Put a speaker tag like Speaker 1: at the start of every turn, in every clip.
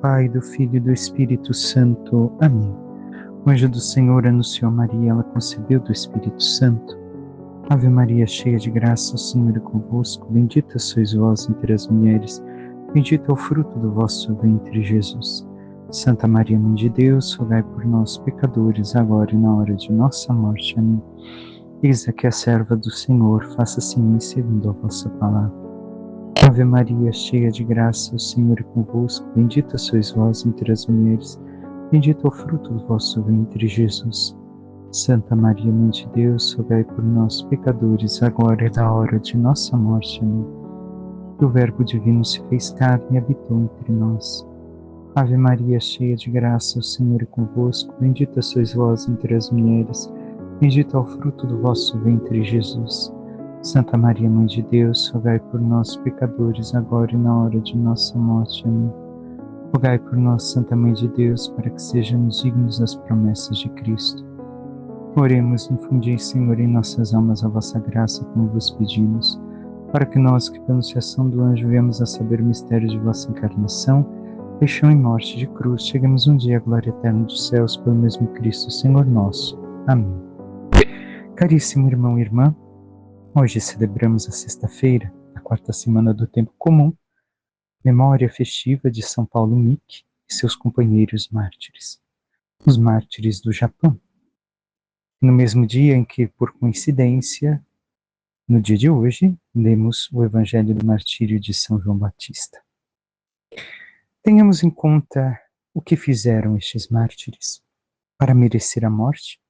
Speaker 1: Pai, do Filho e do Espírito Santo. Amém. O anjo do Senhor anunciou a Maria, ela concebeu do Espírito Santo. Ave Maria, cheia de graça, o Senhor é convosco. Bendita sois vós entre as mulheres, bendito é o fruto do vosso ventre, Jesus. Santa Maria, Mãe de Deus, rogai por nós, pecadores, agora e na hora de nossa morte. Amém. Eis aqui a serva do Senhor, faça-se em mim segundo a vossa palavra. Ave Maria, cheia de graça, o Senhor é convosco. Bendita sois vós entre as mulheres, bendito é o fruto do vosso ventre, Jesus. Santa Maria, Mãe de Deus, rogai por nós, pecadores, agora e na hora de nossa morte. Amém. Que o Verbo divino se fez carne e habitou entre nós. Ave Maria, cheia de graça, o Senhor é convosco. Bendita sois vós entre as mulheres, bendito é o fruto do vosso ventre, Jesus. Santa Maria, Mãe de Deus, rogai por nós, pecadores, agora e na hora de nossa morte. Amém. Rogai por nós, Santa Mãe de Deus, para que sejamos dignos das promessas de Cristo. Oremos, infundei, Senhor, em nossas almas a vossa graça, como vos pedimos, para que nós, que pela anunciação do anjo viemos a saber o mistério de vossa encarnação, paixão e morte de cruz, cheguemos um dia à glória eterna dos céus, pelo mesmo Cristo, Senhor nosso. Amém. Caríssimo irmão e irmã, hoje celebramos a sexta-feira, a quarta semana do tempo comum, memória festiva de São Paulo Miki e seus companheiros mártires, os mártires do Japão. No mesmo dia em que, por coincidência, no dia de hoje, lemos o Evangelho do Martírio de São João Batista. Tenhamos em conta o que fizeram estes mártires para merecer a morte.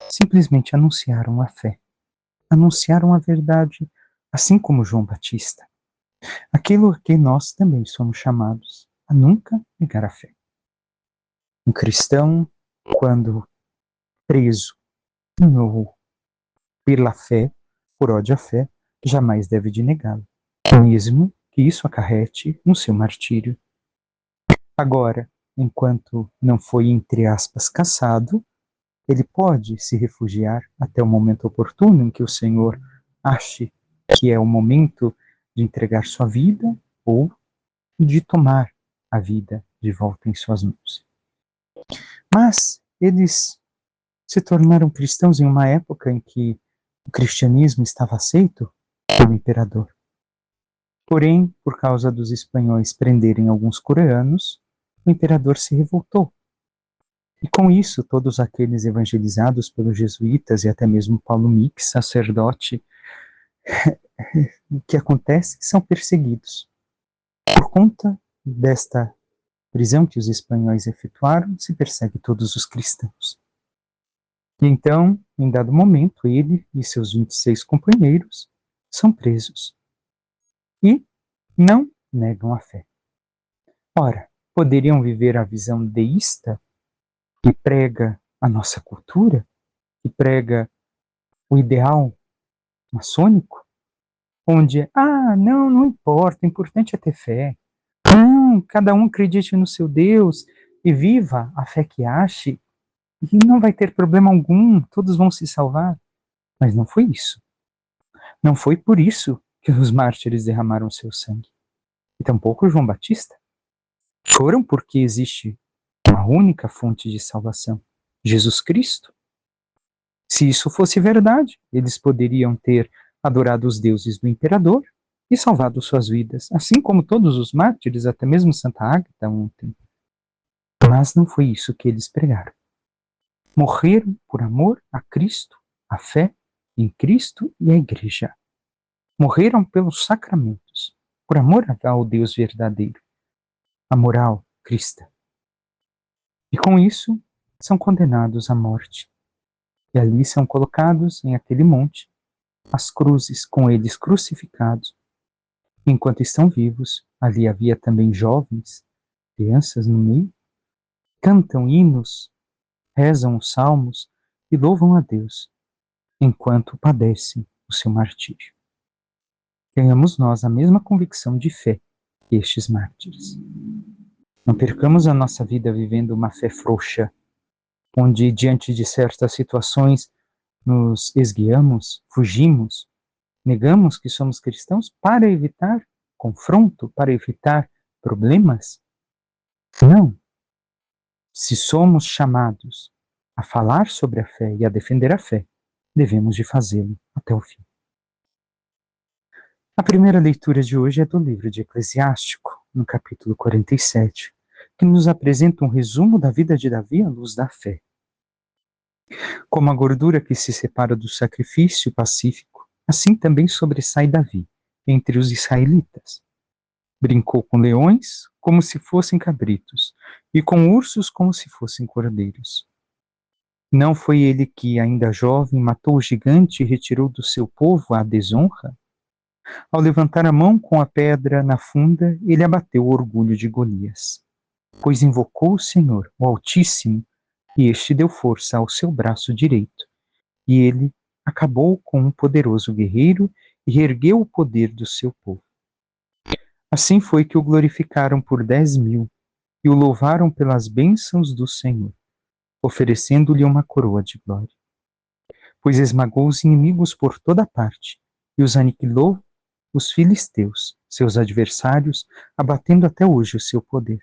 Speaker 1: Simplesmente anunciaram a fé, anunciaram a verdade, assim como João Batista. Aquilo a que nós também somos chamados, a nunca negar a fé. Um cristão, quando preso ou pela fé, por ódio à fé, jamais deve de negá-lo, mesmo que isso acarrete no seu martírio. Agora, enquanto não foi, entre aspas, caçado, ele pode se refugiar até o momento oportuno em que o Senhor ache que é o momento de entregar sua vida ou de tomar a vida de volta em suas mãos. Mas eles se tornaram cristãos em uma época em que o cristianismo estava aceito pelo imperador. Porém, por causa dos espanhóis prenderem alguns coreanos, o imperador se revoltou. E com isso, todos aqueles evangelizados pelos jesuítas e até mesmo Paulo Miki, sacerdote, o que acontece? São perseguidos. Por conta desta prisão que os espanhóis efetuaram, se persegue todos os cristãos. E então, em dado momento, ele e seus 26 companheiros são presos. E não negam a fé. Ora, poderiam viver a visão deísta que prega a nossa cultura, que prega o ideal maçônico, onde, não importa, o importante é ter fé. Não, cada um acredite no seu Deus e viva a fé que ache, e não vai ter problema algum, todos vão se salvar. Mas não foi isso. Não foi por isso que os mártires derramaram seu sangue. E tampouco João Batista. Foram porque existe uma única fonte de salvação, Jesus Cristo. Se isso fosse verdade, eles poderiam ter adorado os deuses do imperador e salvado suas vidas, assim como todos os mártires, até mesmo Santa Ágata ontem. Mas não foi isso que eles pregaram. Morreram por amor a Cristo, a fé em Cristo e a Igreja. Morreram pelos sacramentos, por amor ao Deus verdadeiro, a moral cristã. E com isso, são condenados à morte. E ali são colocados em aquele monte, as cruzes com eles crucificados. Enquanto estão vivos, ali havia também jovens, crianças no meio, cantam hinos, rezam os salmos e louvam a Deus, enquanto padecem o seu martírio. Tenhamos nós a mesma convicção de fé que estes mártires. Não percamos a nossa vida vivendo uma fé frouxa, onde diante de certas situações nos esguiamos, fugimos, negamos que somos cristãos para evitar confronto, para evitar problemas. Não. Se somos chamados a falar sobre a fé e a defender a fé, devemos de fazê-lo até o fim. A primeira leitura de hoje é do livro de Eclesiástico, no capítulo 47, que nos apresenta um resumo da vida de Davi à luz da fé. Como a gordura que se separa do sacrifício pacífico, assim também sobressai Davi entre os israelitas. Brincou com leões como se fossem cabritos, e com ursos como se fossem cordeiros. Não foi ele que, ainda jovem, matou o gigante e retirou do seu povo a desonra? Ao levantar a mão com a pedra na funda, ele abateu o orgulho de Golias. Pois invocou o Senhor, o Altíssimo, e este deu força ao seu braço direito. E ele acabou com um poderoso guerreiro e reergueu o poder do seu povo. Assim foi que o glorificaram por 10.000 e o louvaram pelas bênçãos do Senhor, oferecendo-lhe uma coroa de glória. Pois esmagou os inimigos por toda parte e os aniquilou os filisteus, seus adversários, abatendo até hoje o seu poder.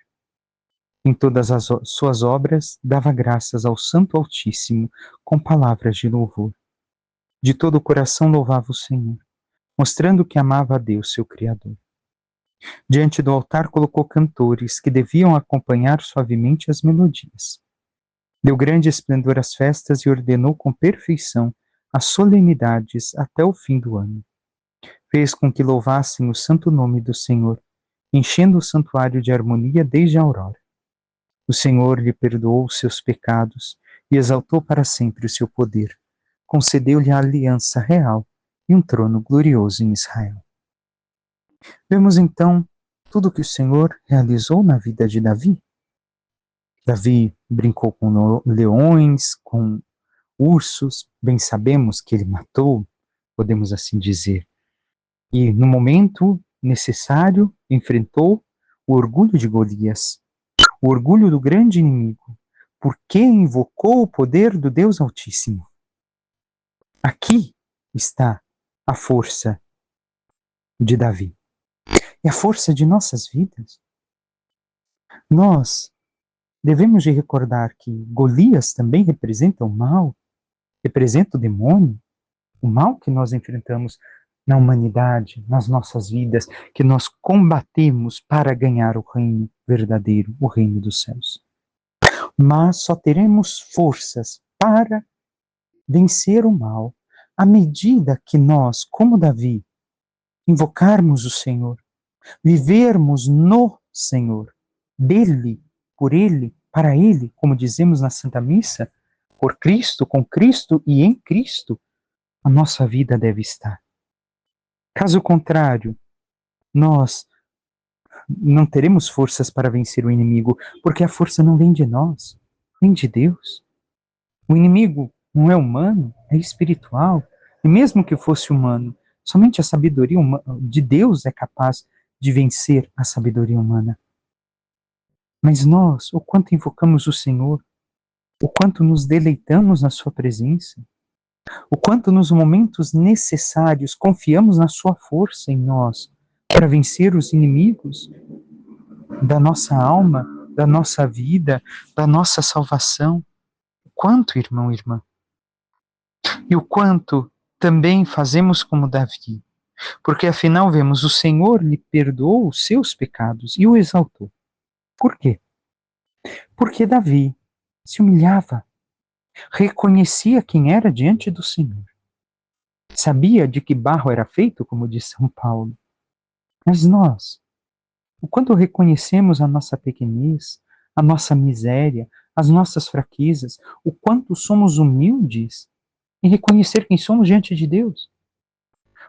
Speaker 1: Em todas as suas obras, dava graças ao Santo Altíssimo com palavras de louvor. De todo o coração louvava o Senhor, mostrando que amava a Deus, seu Criador. Diante do altar colocou cantores que deviam acompanhar suavemente as melodias. Deu grande esplendor às festas e ordenou com perfeição as solenidades até o fim do ano. Fez com que louvassem o santo nome do Senhor, enchendo o santuário de harmonia desde a aurora. O Senhor lhe perdoou os seus pecados e exaltou para sempre o seu poder. Concedeu-lhe a aliança real e um trono glorioso em Israel. Vemos então tudo o que o Senhor realizou na vida de Davi. Davi brincou com leões, com ursos, bem sabemos que ele matou, podemos assim dizer. E no momento necessário enfrentou o orgulho de Golias, o orgulho do grande inimigo, porque invocou o poder do Deus Altíssimo. Aqui está a força de Davi. E a força de nossas vidas. Nós devemos de recordar que Golias também representa o mal, representa o demônio, o mal que nós enfrentamos na humanidade, nas nossas vidas, que nós combatemos para ganhar o reino verdadeiro, o reino dos céus. Mas só teremos forças para vencer o mal à medida que nós, como Davi, invocarmos o Senhor, vivermos no Senhor, dele, por ele, para ele, como dizemos na Santa Missa, por Cristo, com Cristo e em Cristo, a nossa vida deve estar. Caso contrário, nós não teremos forças para vencer o inimigo, porque a força não vem de nós, vem de Deus. O inimigo não é humano, é espiritual. E mesmo que fosse humano, somente a sabedoria de Deus é capaz de vencer a sabedoria humana. Mas nós, o quanto invocamos o Senhor, o quanto nos deleitamos na sua presença, o quanto nos momentos necessários confiamos na sua força em nós para vencer os inimigos da nossa alma, da nossa vida, da nossa salvação. O quanto, irmão e irmã, e o quanto também fazemos como Davi, porque afinal vemos o Senhor lhe perdoou os seus pecados e o exaltou. Por quê? Porque Davi se humilhava, reconhecia quem era diante do Senhor, sabia de que barro era feito, como diz São Paulo. Mas nós, o quanto reconhecemos a nossa pequenez, a nossa miséria, as nossas fraquezas, o quanto somos humildes em reconhecer quem somos diante de Deus.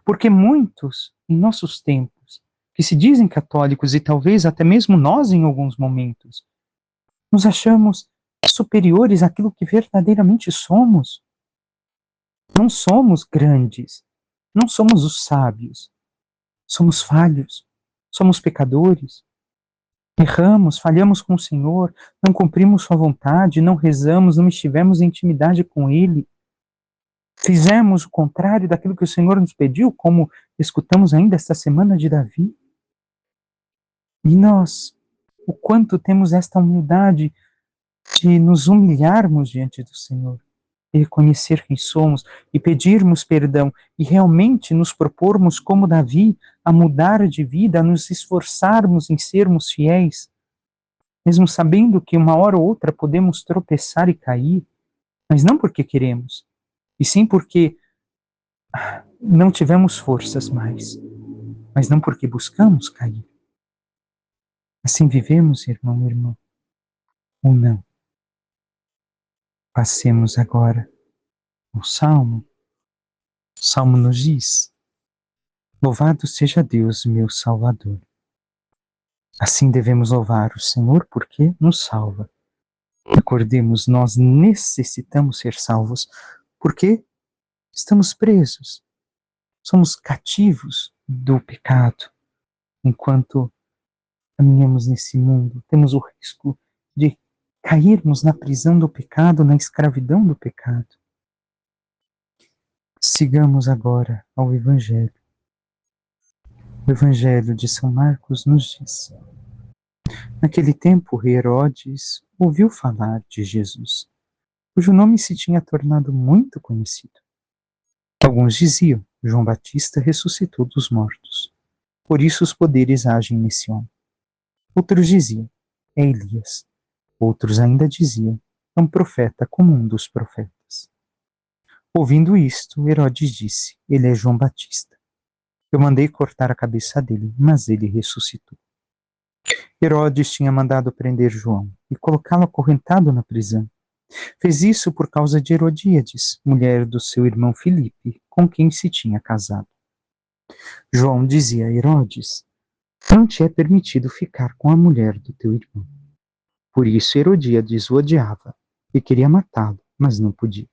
Speaker 1: Porque muitos, em nossos tempos, que se dizem católicos e talvez até mesmo nós em alguns momentos, nos achamos superiores àquilo que verdadeiramente somos. Não somos grandes, não somos os sábios, somos falhos, somos pecadores. Erramos, falhamos com o Senhor, não cumprimos sua vontade, não rezamos, não estivemos em intimidade com Ele. Fizemos o contrário daquilo que o Senhor nos pediu, como escutamos ainda esta semana de Davi. E nós o quanto temos esta humildade de nos humilharmos diante do Senhor, e reconhecer quem somos, e pedirmos perdão, e realmente nos propormos, como Davi, a mudar de vida, a nos esforçarmos em sermos fiéis, mesmo sabendo que uma hora ou outra podemos tropeçar e cair, mas não porque queremos, e sim porque não tivemos forças mais, mas não porque buscamos cair. Assim vivemos, irmão e irmã, ou não? Passemos agora ao Salmo. O Salmo nos diz: Louvado seja Deus, meu Salvador. Assim devemos louvar o Senhor porque nos salva. Recordemos, nós necessitamos ser salvos porque estamos presos, somos cativos do pecado. Enquanto caminhamos nesse mundo, temos o risco de cairmos na prisão do pecado, na escravidão do pecado. Sigamos agora ao Evangelho. O Evangelho de São Marcos nos diz: Naquele tempo, o rei Herodes ouviu falar de Jesus, cujo nome se tinha tornado muito conhecido. Alguns diziam: João Batista ressuscitou dos mortos. Por isso os poderes agem nesse homem. Outros diziam: É Elias. Outros ainda diziam: É um profeta como um dos profetas. Ouvindo isto, Herodes disse: Ele é João Batista. Eu mandei cortar a cabeça dele, mas ele ressuscitou. Herodes tinha mandado prender João e colocá-lo acorrentado na prisão. Fez isso por causa de Herodíades, mulher do seu irmão Filipe, com quem se tinha casado. João dizia a Herodes: Não te é permitido ficar com a mulher do teu irmão. Por isso Herodíades o odiava e queria matá-lo, mas não podia.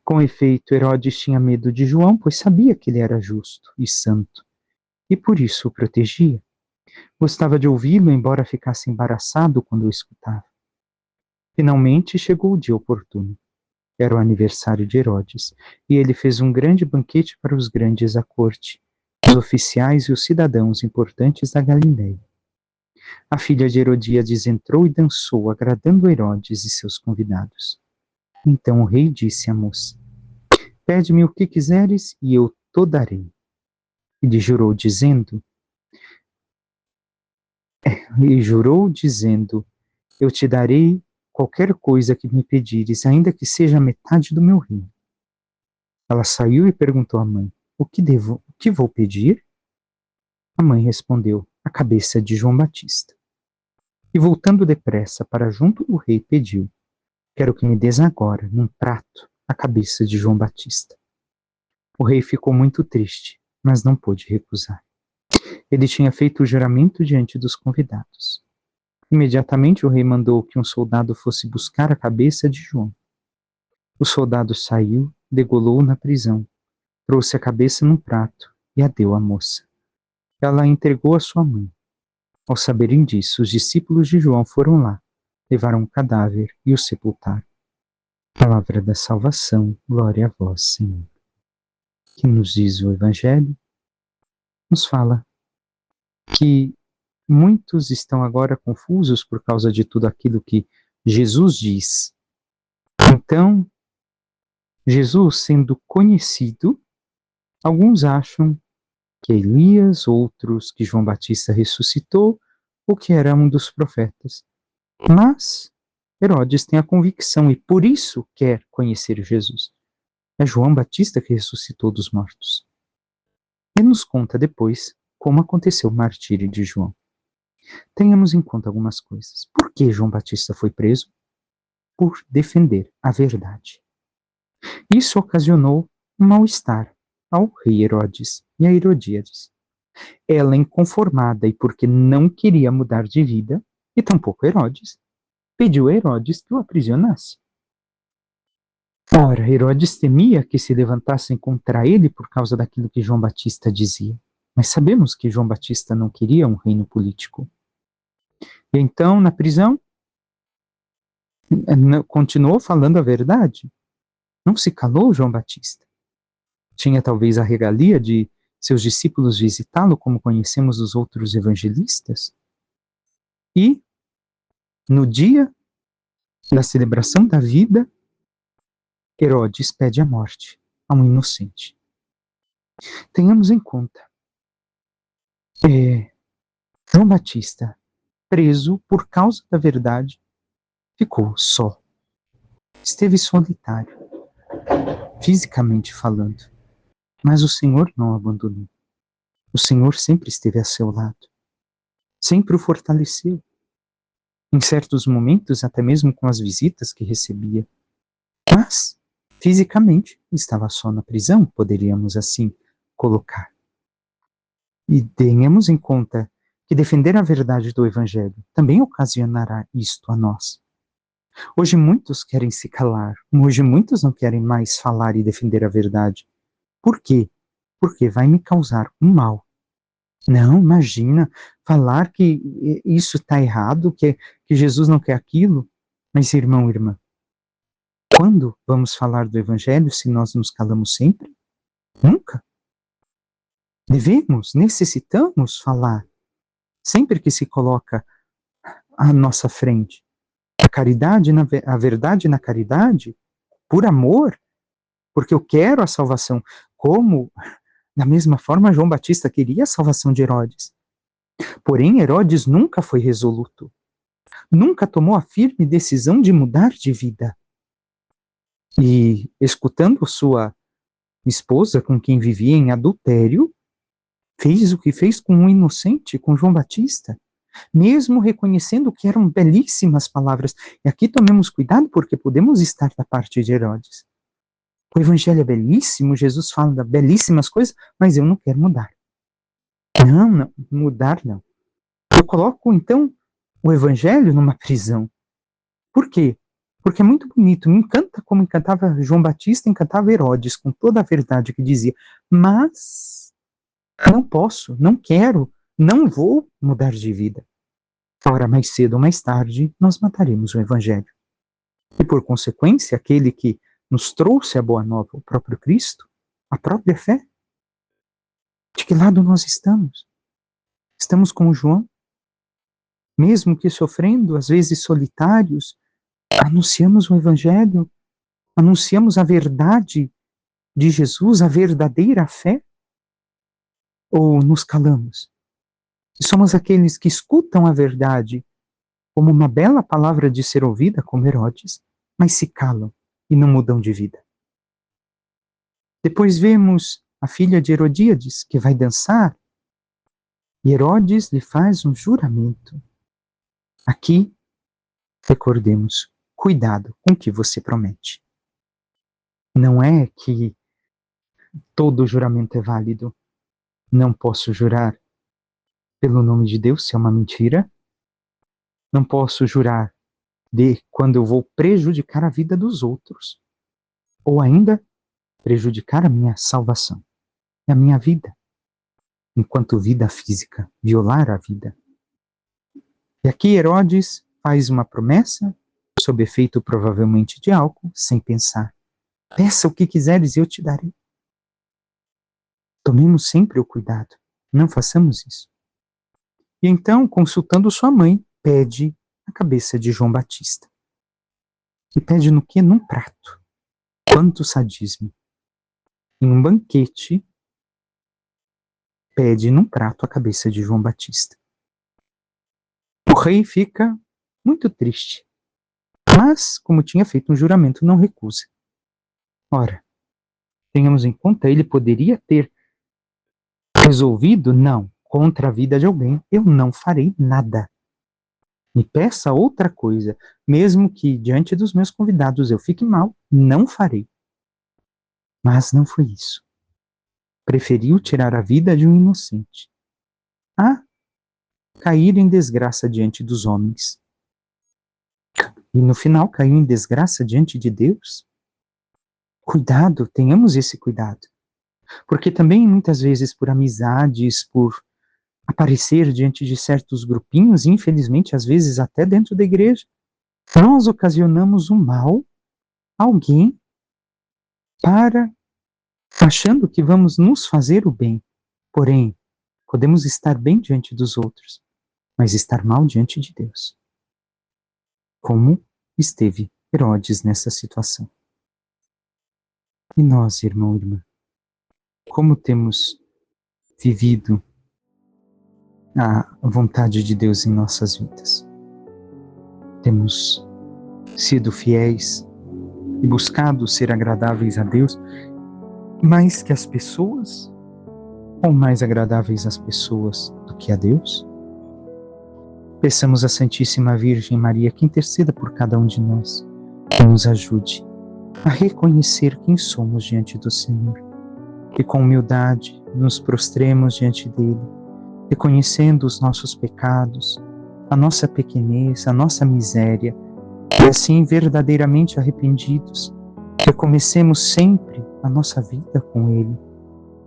Speaker 1: Com efeito, Herodes tinha medo de João, pois sabia que ele era justo e santo, e por isso o protegia. Gostava de ouvi-lo, embora ficasse embaraçado quando o escutava. Finalmente chegou o dia oportuno. Era o aniversário de Herodes, e ele fez um grande banquete para os grandes da corte, os oficiais e os cidadãos importantes da Galiléia. A filha de Herodíades entrou e dançou, agradando Herodes e seus convidados. Então o rei disse à moça: Pede-me o que quiseres e eu te darei. E jurou dizendo: Eu te darei qualquer coisa que me pedires, ainda que seja metade do meu reino. Ela saiu e perguntou à mãe: O que vou pedir? A mãe respondeu: A cabeça de João Batista. E voltando depressa para junto do rei, pediu: Quero que me des agora, num prato, a cabeça de João Batista. O rei ficou muito triste, mas não pôde recusar. Ele tinha feito o juramento diante dos convidados. Imediatamente o rei mandou que um soldado fosse buscar a cabeça de João. O soldado saiu, degolou-o na prisão, trouxe a cabeça num prato e a deu à moça. Ela a entregou à sua mãe. Ao saberem disso, os discípulos de João foram lá, levaram o cadáver e o sepultaram. Palavra da salvação, glória a vós, Senhor. Que nos diz o Evangelho? Nos fala que muitos estão agora confusos por causa de tudo aquilo que Jesus diz. Então, Jesus sendo conhecido, alguns acham que é Elias, outros que João Batista ressuscitou, ou que era um dos profetas. Mas Herodes tem a convicção e por isso quer conhecer Jesus. É João Batista que ressuscitou dos mortos. E nos conta depois como aconteceu o martírio de João. Tenhamos em conta algumas coisas. Por que João Batista foi preso? Por defender a verdade. Isso ocasionou um mal-estar ao rei Herodes e a Herodíades. Ela, inconformada e porque não queria mudar de vida, e tampouco Herodes, pediu a Herodes que o aprisionasse. Ora, Herodes temia que se levantassem contra ele por causa daquilo que João Batista dizia. Mas sabemos que João Batista não queria um reino político. E então, na prisão, continuou falando a verdade. Não se calou João Batista. Tinha talvez a regalia de seus discípulos visitá-lo, como conhecemos os outros evangelistas. E, no dia da celebração da vida, Herodes pede a morte a um inocente. Tenhamos em conta, João Batista, preso por causa da verdade, ficou só. Esteve solitário, fisicamente falando. Mas o Senhor não o abandonou. O Senhor sempre esteve a seu lado. Sempre o fortaleceu. Em certos momentos, até mesmo com as visitas que recebia. Mas, fisicamente, estava só na prisão, poderíamos assim colocar. E tenhamos em conta que defender a verdade do Evangelho também ocasionará isto a nós. Hoje muitos querem se calar, hoje muitos não querem mais falar e defender a verdade. Por quê? Porque vai me causar um mal. Não, imagina, falar que isso está errado, que Jesus não quer aquilo. Mas, irmão, irmã, quando vamos falar do Evangelho se nós nos calamos sempre? Nunca. Devemos, necessitamos falar. Sempre que se coloca à nossa frente a caridade, a verdade na caridade, por amor, porque eu quero a salvação, como, da mesma forma, João Batista queria a salvação de Herodes. Porém, Herodes nunca foi resoluto. Nunca tomou a firme decisão de mudar de vida. E, escutando sua esposa, com quem vivia em adultério, fez o que fez com um inocente, com João Batista, mesmo reconhecendo que eram belíssimas palavras. E aqui tomemos cuidado, porque podemos estar da parte de Herodes. O Evangelho é belíssimo, Jesus fala de belíssimas coisas, mas eu não quero mudar. Não, mudar não. Eu coloco, então, o Evangelho numa prisão. Por quê? Porque é muito bonito, me encanta como encantava João Batista, encantava Herodes, com toda a verdade que dizia. Mas não posso, não quero, não vou mudar de vida. Ora, mais cedo ou mais tarde, nós mataremos o Evangelho. E por consequência, aquele que nos trouxe a boa nova, o próprio Cristo, a própria fé, de que lado nós estamos? Estamos com João? Mesmo que sofrendo, às vezes solitários, anunciamos o Evangelho, anunciamos a verdade de Jesus, a verdadeira fé? Ou nos calamos? E somos aqueles que escutam a verdade como uma bela palavra de ser ouvida, como Herodes, mas se calam e não mudam de vida. Depois vemos a filha de Herodíades, que vai dançar, e Herodes lhe faz um juramento. Aqui, recordemos, cuidado com o que você promete. Não é que todo juramento é válido. Não posso jurar pelo nome de Deus se é uma mentira. Não posso jurar de quando eu vou prejudicar a vida dos outros. Ou ainda, prejudicar a minha salvação. A minha vida. Enquanto vida física, violar a vida. E aqui Herodes faz uma promessa, sob efeito provavelmente de álcool, sem pensar. Peça o que quiseres e eu te darei. Tomemos sempre o cuidado. Não façamos isso. E então, consultando sua mãe, pede a cabeça de João Batista. E pede no quê? Num prato. Quanto sadismo. Em um banquete, pede num prato a cabeça de João Batista. O rei fica muito triste. Mas, como tinha feito um juramento, não recusa. Ora, tenhamos em conta, ele poderia ter resolvido, não, contra a vida de alguém, eu não farei nada. Me peça outra coisa, mesmo que diante dos meus convidados eu fique mal, não farei. Mas não foi isso. Preferiu tirar a vida de um inocente. A cair em desgraça diante dos homens. E no final caiu em desgraça diante de Deus. Cuidado, tenhamos esse cuidado. Porque também muitas vezes por amizades, por aparecer diante de certos grupinhos, infelizmente às vezes até dentro da igreja, nós ocasionamos um mal a alguém para achando que vamos nos fazer o bem. Porém, podemos estar bem diante dos outros, mas estar mal diante de Deus. Como esteve Herodes nessa situação? E nós, irmão e irmã, como temos vivido a vontade de Deus em nossas vidas? Temos sido fiéis e buscado ser agradáveis a Deus mais que as pessoas? Ou mais agradáveis às pessoas do que a Deus? Peçamos à Santíssima Virgem Maria que interceda por cada um de nós, que nos ajude a reconhecer quem somos diante do Senhor e com humildade nos prostremos diante dele, reconhecendo os nossos pecados, a nossa pequenez, a nossa miséria, e assim verdadeiramente arrependidos, recomecemos sempre a nossa vida com ele,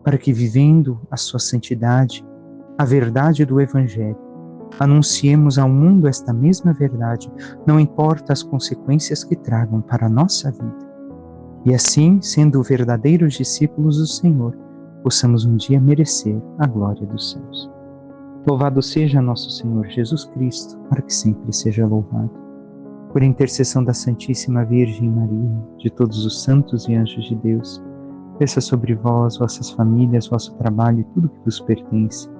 Speaker 1: para que, vivendo a sua santidade, a verdade do Evangelho, anunciemos ao mundo esta mesma verdade, não importa as consequências que tragam para a nossa vida. E assim, sendo verdadeiros discípulos do Senhor, possamos um dia merecer a glória dos céus. Louvado seja nosso Senhor Jesus Cristo, para que sempre seja louvado. Por intercessão da Santíssima Virgem Maria, de todos os santos e anjos de Deus, desça sobre vós, vossas famílias, vosso trabalho e tudo que vos pertence,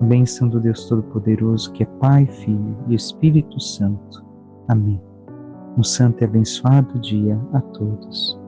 Speaker 1: a bênção do Deus Todo-Poderoso, que é Pai, Filho e Espírito Santo. Amém. Um santo e abençoado dia a todos.